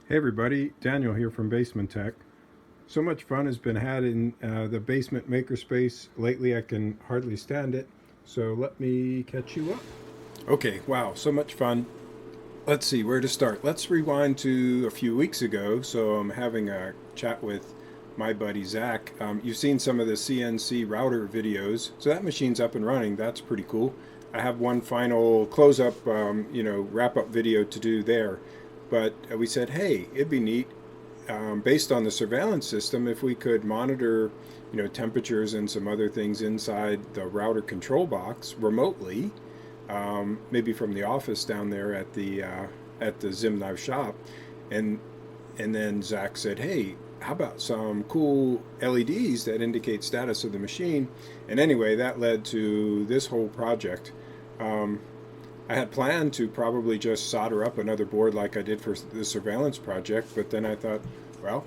Hey everybody, Daniel here from Basement Tech. So much fun has been had in the basement makerspace lately I can hardly stand it. So let me catch you up. Okay, wow, so much fun. Let's see where to start. Let's rewind to a few weeks ago. So I'm having a chat with my buddy Zach. You've seen some of the CNC Router videos. So that machine's up and running. That's pretty cool. I have one final close-up, wrap-up video to do there. But we said, hey, it'd be neat, based on the surveillance system, if we could monitor, temperatures and some other things inside the router control box remotely, maybe from the office down there at the zimKnives shop, and then Zach said, "Hey, how about some cool LEDs that indicate status of the machine?" And anyway, that led to this whole project. Um, I had planned to probably just solder up another board like I did for the surveillance project, but then I thought, well,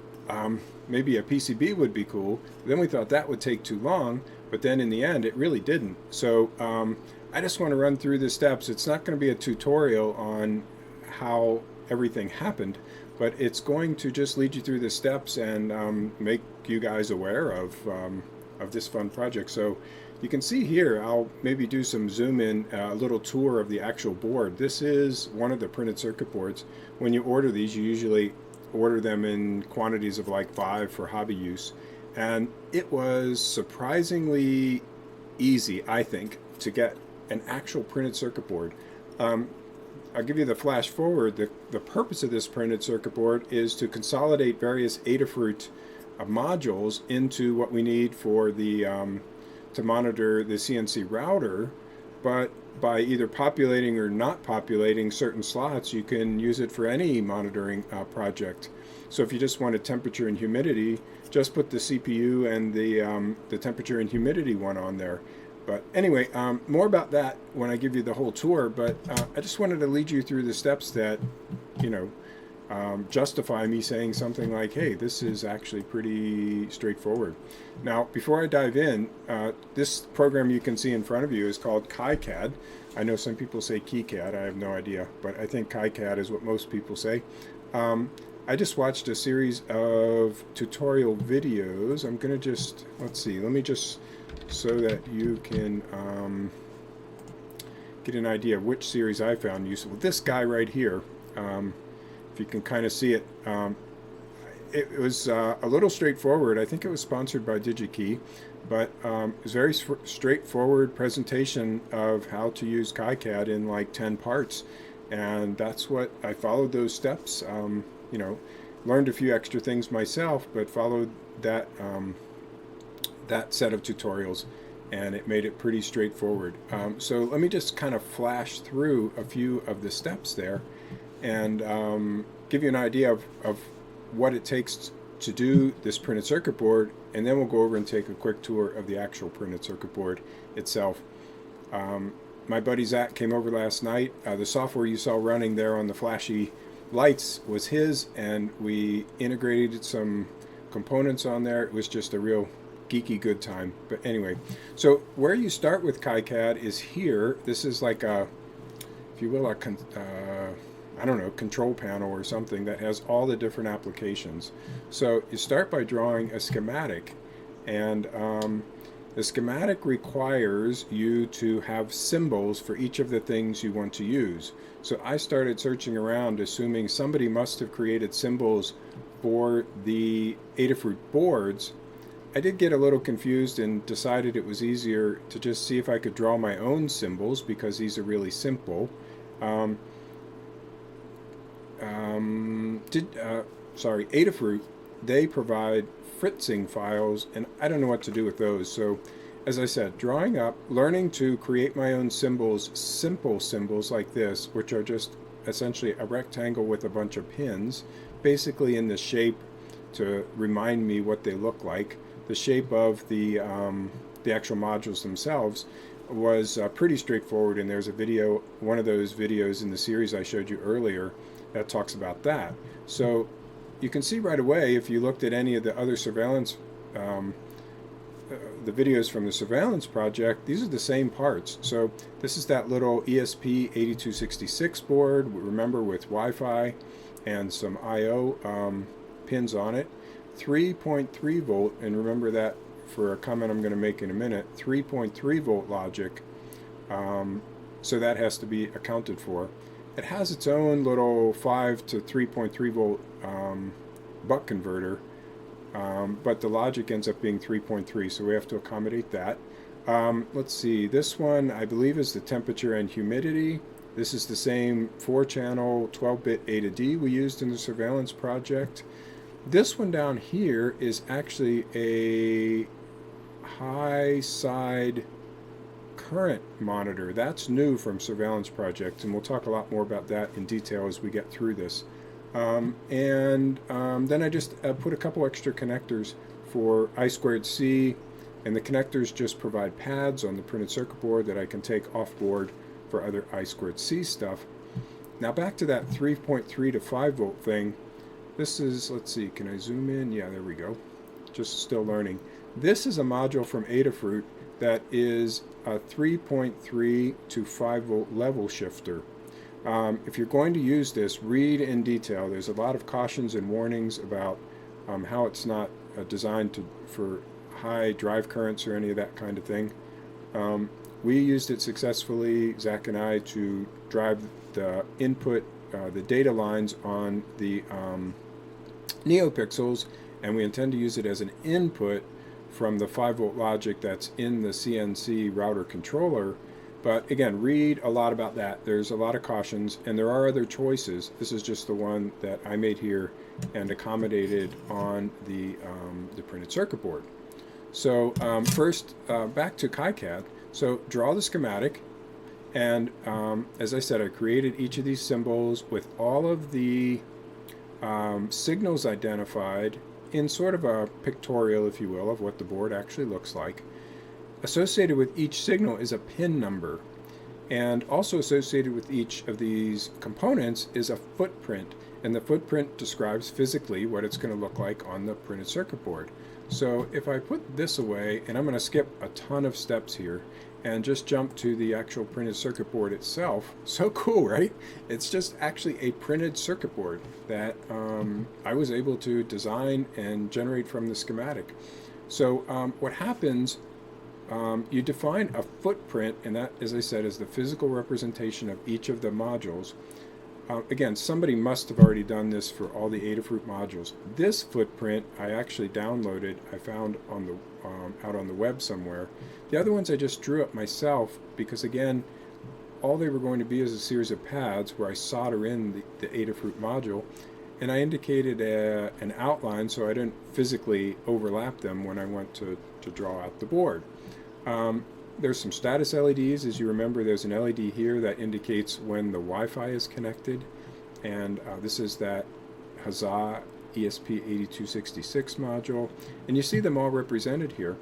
maybe a PCB would be cool. Then we thought that would take too long, but then in the end, it really didn't. So I just want to run through the steps. It's not going to be a tutorial on how everything happened, but it's going to just lead you through the steps and make you guys aware of this fun project. So you can see here, I'll maybe do some zoom in, a little tour of the actual board. This is one of the printed circuit boards. When you order these, you usually order them in quantities of like 5 for hobby use. And it was surprisingly easy, I think, to get an actual printed circuit board. I'll give you the flash forward. The purpose of this printed circuit board is to consolidate various Adafruit modules into what we need for the to monitor the CNC router, but by either populating or not populating certain slots, you can use it for any monitoring project. So if you just want a temperature and humidity, just put the CPU and the temperature and humidity one on there. But anyway, more about that when I give you the whole tour, but I just wanted to lead you through the steps that, justify me saying something like, hey, this is actually pretty straightforward. Now, before I dive in, this program you can see in front of you is called KiCad. I know some people say KiCad, I have no idea, but I think KiCad is what most people say. I just watched a series of tutorial videos. I'm going to just, let's see, let me just, so that you can get an idea of which series I found useful. This guy right here, if you can kind of see it, it was a little straightforward. I think it was sponsored by DigiKey, but it was a very straightforward presentation of how to use KiCad in like 10 parts. And that's what I followed, those steps. Learned a few extra things myself, but followed that that set of tutorials, and it made it pretty straightforward. So let me just kind of flash through a few of the steps there and give you an idea of what it takes to do this printed circuit board, and then we'll go over and take a quick tour of the actual printed circuit board itself. My buddy Zach came over last night. The software you saw running there on the flashy lights was his, and we integrated some components on there. It was just a real geeky good time. But anyway, so where you start with KiCad is here. This is like a, if you will, a I don't know, control panel or something that has all the different applications. So you start by drawing a schematic, and the schematic requires you to have symbols for each of the things you want to use. So I started searching around, assuming somebody must have created symbols for the Adafruit boards. I did get a little confused and decided it was easier to just see if I could draw my own symbols, because these are really simple. Adafruit, they provide fritzing files, and I don't know what to do with those. So as I said, drawing up, learning to create my own symbols, simple symbols like this, which are just essentially a rectangle with a bunch of pins, basically in the shape to remind me what they look like. The shape of the actual modules themselves was pretty straightforward, and there's a video, one of those videos in the series I showed you earlier, that talks about that. So you can see right away, if you looked at any of the other surveillance the videos from the surveillance project, these are the same parts. So this is that little ESP8266 board, remember, with Wi-Fi and some I/O pins on it. 3.3 volt, and remember that for a comment I'm going to make in a minute, 3.3 volt logic. So that has to be accounted for. It has its own little 5 to 3.3 volt buck converter, but the logic ends up being 3.3, so we have to accommodate that. Let's see, this one I believe is the temperature and humidity. This is the same 4-channel 12-bit A to D we used in the surveillance project. This one down here is actually a high side current monitor. That's new from surveillance project, and we'll talk a lot more about that in detail as we get through this. Then I just put a couple extra connectors for I2C, and the connectors just provide pads on the printed circuit board that I can take off board for other I2C stuff. Now back to that 3.3 to 5 volt thing. This is, let's see, can I zoom in? Yeah, there we go. Just still learning. This is a module from Adafruit that is a 3.3 to 5 volt level shifter. If you're going to use this, read in detail. There's a lot of cautions and warnings about how it's not designed for high drive currents or any of that kind of thing. We used it successfully, Zach and I, to drive the input, the data lines on the NeoPixels, and we intend to use it as an input from the 5 volt logic that's in the CNC router controller. But again, read a lot about that. There's a lot of cautions, and there are other choices. This is just the one that I made here and accommodated on the printed circuit board. So first, back to KiCad. So draw the schematic, and as I said, I created each of these symbols with all of the signals identified in sort of a pictorial, if you will, of what the board actually looks like. Associated with each signal is a pin number, and also associated with each of these components is a footprint, and the footprint describes physically what it's going to look like on the printed circuit board. So if I put this away, and I'm going to skip a ton of steps here and just jump to the actual printed circuit board itself. So cool, right? It's just actually a printed circuit board that I was able to design and generate from the schematic. So what happens, you define a footprint, and that, as I said, is the physical representation of each of the modules. Again, somebody must have already done this for all the Adafruit modules. This footprint I actually downloaded, I found on the out on the web somewhere. The other ones I just drew up myself because, again, all they were going to be is a series of pads where I solder in the Adafruit module, and I indicated an outline so I didn't physically overlap them when I went to draw out the board. There's some status LEDs. As you remember, there's an LED here that indicates when the Wi-Fi is connected, and this is that Huzzah ESP8266 module, and you see them all represented here.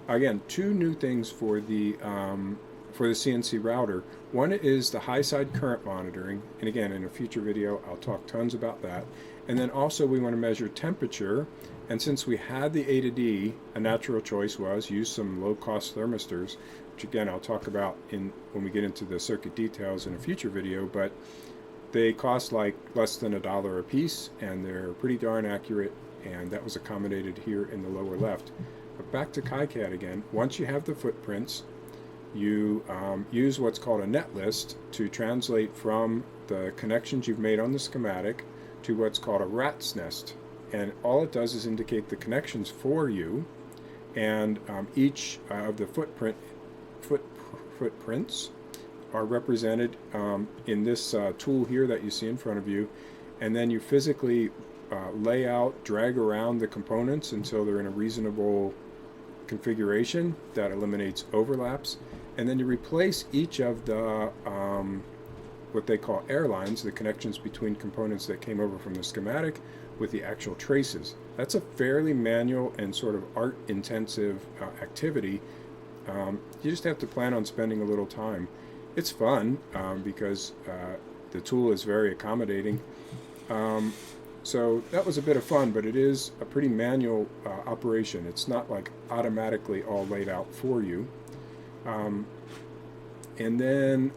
Again, two new things for the CNC router. One is the high side current monitoring, and again, in a future video I'll talk tons about that. And then also we want to measure temperature, and since we had the A to D, a natural choice was use some low-cost thermistors, which again I'll talk about when we get into the circuit details in a future video, but they cost like less than $1 a piece, and they're pretty darn accurate, and that was accommodated here in the lower left. But back to KiCad again. Once you have the footprints, you use what's called a net list to translate from the connections you've made on the schematic to what's called a rat's nest, and all it does is indicate the connections for you, and each of the footprints are represented in this tool here that you see in front of you, and then you physically lay out, drag around the components until they're in a reasonable configuration that eliminates overlaps, and then you replace each of the what they call airlines, the connections between components that came over from the schematic, with the actual traces. That's a fairly manual and sort of art-intensive activity. You just have to plan on spending a little time. It's fun because the tool is very accommodating. So that was a bit of fun, but it is a pretty manual operation. It's not like automatically all laid out for you. Um, and then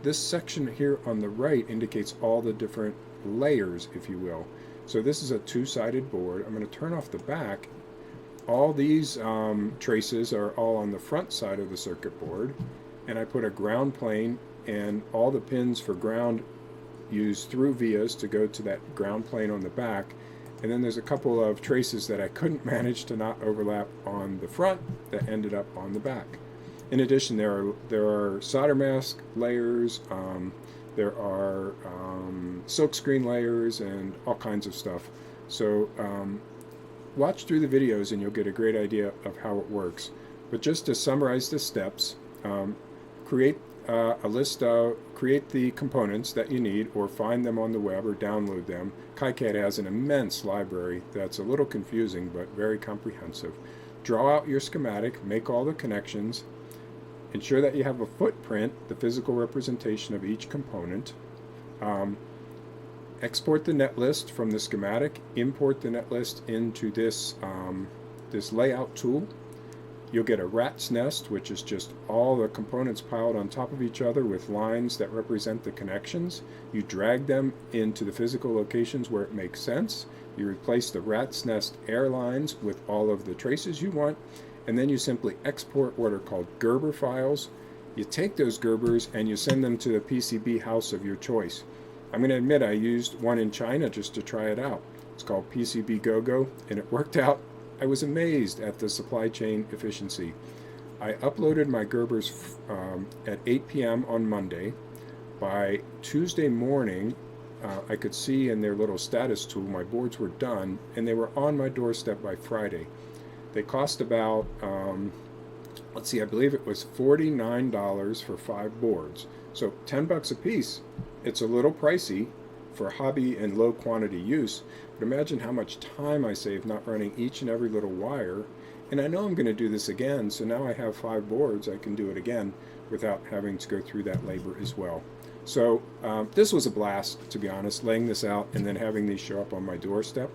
this section here on the right indicates all the different layers, if you will. So this is a two-sided board. I'm going to turn off the back. All these traces are all on the front side of the circuit board, and I put a ground plane, and all the pins for ground use through vias to go to that ground plane on the back. And then there's a couple of traces that I couldn't manage to not overlap on the front that ended up on the back. In addition, there are solder mask layers, there are silkscreen layers, and all kinds of stuff. So watch through the videos and you'll get a great idea of how it works. But just to summarize the steps, create a list of, create the components that you need, or find them on the web or download them. KiCad has an immense library that's a little confusing but very comprehensive. Draw out your schematic, make all the connections, ensure that you have a footprint, the physical representation of each component. Export the netlist from the schematic, import the netlist into this, this layout tool. You'll get a rat's nest, which is just all the components piled on top of each other with lines that represent the connections. You drag them into the physical locations where it makes sense. You replace the rat's nest airlines with all of the traces you want, and then you simply export what are called Gerber files. You take those Gerbers and you send them to the PCB house of your choice. I'm going to admit I used one in China just to try it out. It's called PCB GoGo, and it worked out. I was amazed at the supply chain efficiency. I uploaded my Gerbers at 8 p.m. on Monday. By Tuesday morning, I could see in their little status tool my boards were done, and they were on my doorstep by Friday. They cost about, let's see, I believe it was $49 for 5 boards. So $10 a piece. It's a little pricey for hobby and low quantity use, but imagine how much time I save not running each and every little wire. And I know I'm going to do this again, so now I have 5 boards. I can do it again without having to go through that labor as well. So this was a blast, to be honest, laying this out and then having these show up on my doorstep.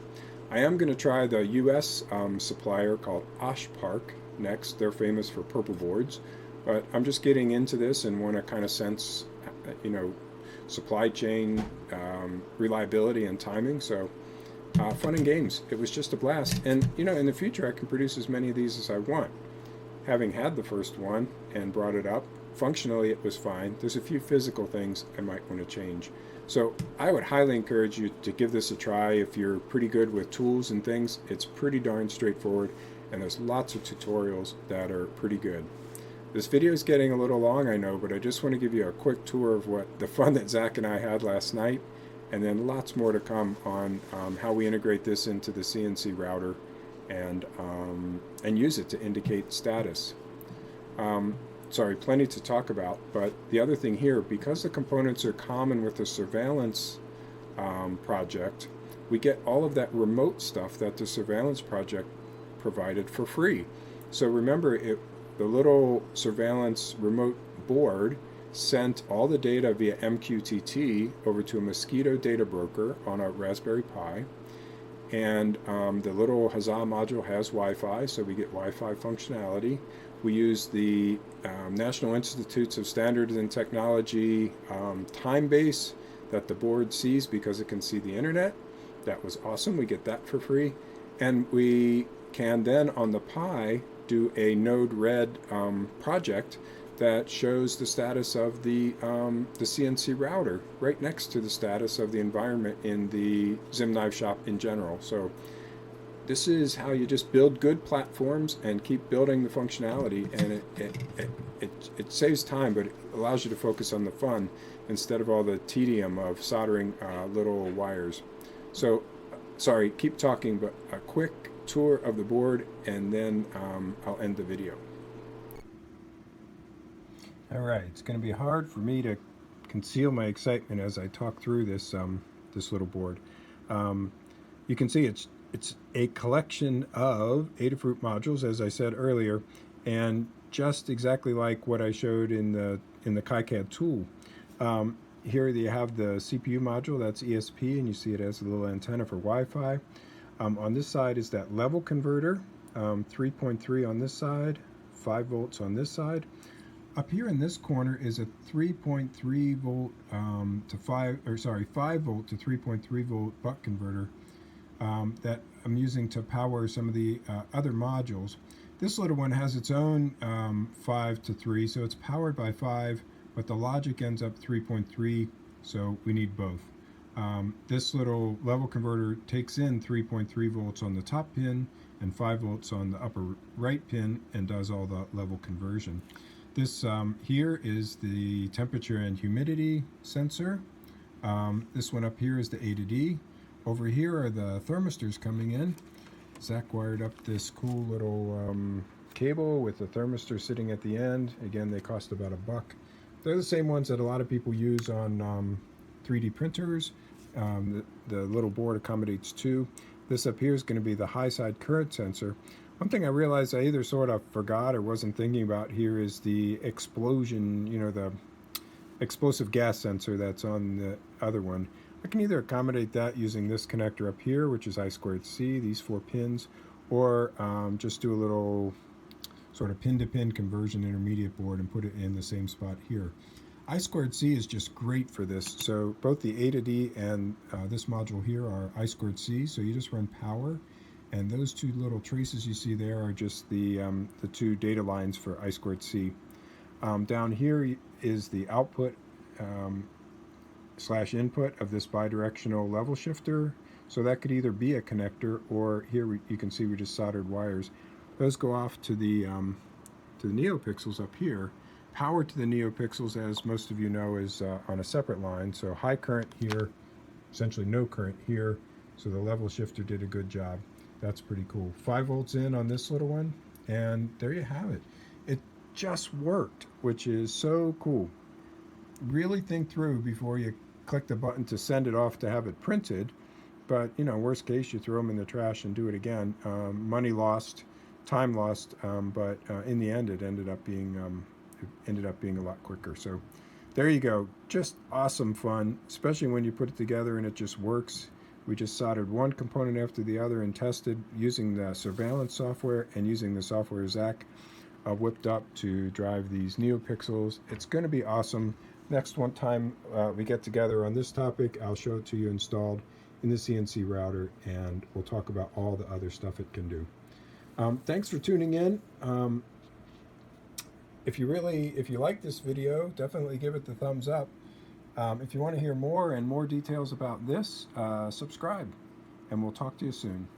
I am going to try the US supplier called Oshpark next. They're famous for purple boards, but I'm just getting into this and want to kind of sense, you know, supply chain reliability and timing. So fun and games. It was just a blast. And you know, in the future I can produce as many of these as I want. Having had the first one and brought it up, functionally it was fine. There's a few physical things I might want to change. So I would highly encourage you to give this a try if you're pretty good with tools and things. It's pretty darn straightforward, and there's lots of tutorials that are pretty good. This video is getting a little long, I know, but I just want to give you a quick tour of what the fun that Zach and I had last night, and then lots more to come on how we integrate this into the CNC router and use it to indicate status. Sorry, plenty to talk about, but the other thing here, because the components are common with the surveillance project, we get all of that remote stuff that the surveillance project provided for free. So remember, the little surveillance remote board sent all the data via MQTT over to a Mosquito data broker on a Raspberry Pi, and the little Huzzah module has Wi-Fi, so we get Wi-Fi functionality. We use the National Institutes of Standards and Technology time base that the board sees because it can see the internet. That was awesome. We get that for free. And we can then on the Pi do a Node-RED project that shows the status of the CNC router right next to the status of the environment in the zimKnives shop in general. So this is how you just build good platforms and keep building the functionality, and it saves time, but it allows you to focus on the fun instead of all the tedium of soldering little wires. So, sorry, keep talking, but a quick tour of the board, and then I'll end the video. All right, it's going to be hard for me to conceal my excitement as I talk through this this little board. You can see it's a collection of Adafruit modules, as I said earlier, and just exactly like what I showed in the KiCad tool. here you have the CPU module, that's ESP, and you see it has a little antenna for Wi-Fi. On this side is that level converter, 3.3 on this side, 5 volts on this side. Up here in this corner is a 3.3 volt to 5 volt to 3.3 volt buck converter that I'm using to power some of the other modules. This little one has its own 5 to 3, so it's powered by 5, but the logic ends up 3.3, so we need both. This little level converter takes in 3.3 volts on the top pin and 5 volts on the upper right pin and does all the level conversion. This here is the temperature and humidity sensor. This one up here is the A to D. Over here are the thermistors coming in. Zach wired up this cool little cable with the thermistor sitting at the end. Again, they cost about $1. They're the same ones that a lot of people use on 3D printers. The little board accommodates 2. This up here is going to be the high side current sensor. One thing I realized I either sort of forgot or wasn't thinking about here is the explosion, you know, the explosive gas sensor that's on the other one. I can either accommodate that using this connector up here, which is I2C, these 4 pins, or just do a little sort of pin-to-pin conversion intermediate board and put it in the same spot here. I2C is just great for this. So both the A to D and this module here are I2C, so you just run power, and those 2 little traces you see there are just the 2 data lines for I2C. Down here is the output / input of this bidirectional level shifter, so that could either be a connector, or here you can see we just soldered wires. Those go off to the NeoPixels up here. Power to the NeoPixels, as most of you know, is on a separate line, so high current here, essentially no current here, so the level shifter did a good job. That's pretty cool. 5 volts in on this little one, and there you have it. It just worked, which is so cool. Really think through before you click the button to send it off to have it printed, but you know, worst case, you throw them in the trash and do it again. Money lost, time lost, but in the end, it ended up being a lot quicker. So there you go. Just awesome fun, especially when you put it together and it just works. We just soldered one component after the other and tested using the surveillance software and using the software Zach whipped up to drive these NeoPixels. It's going to be awesome. Next one time we get together on this topic, I'll show it to you installed in the CNC router, and we'll talk about all the other stuff it can do. Thanks for tuning in. If you like this video, definitely give it the thumbs up. If you want to hear more and more details about this, subscribe, and we'll talk to you soon.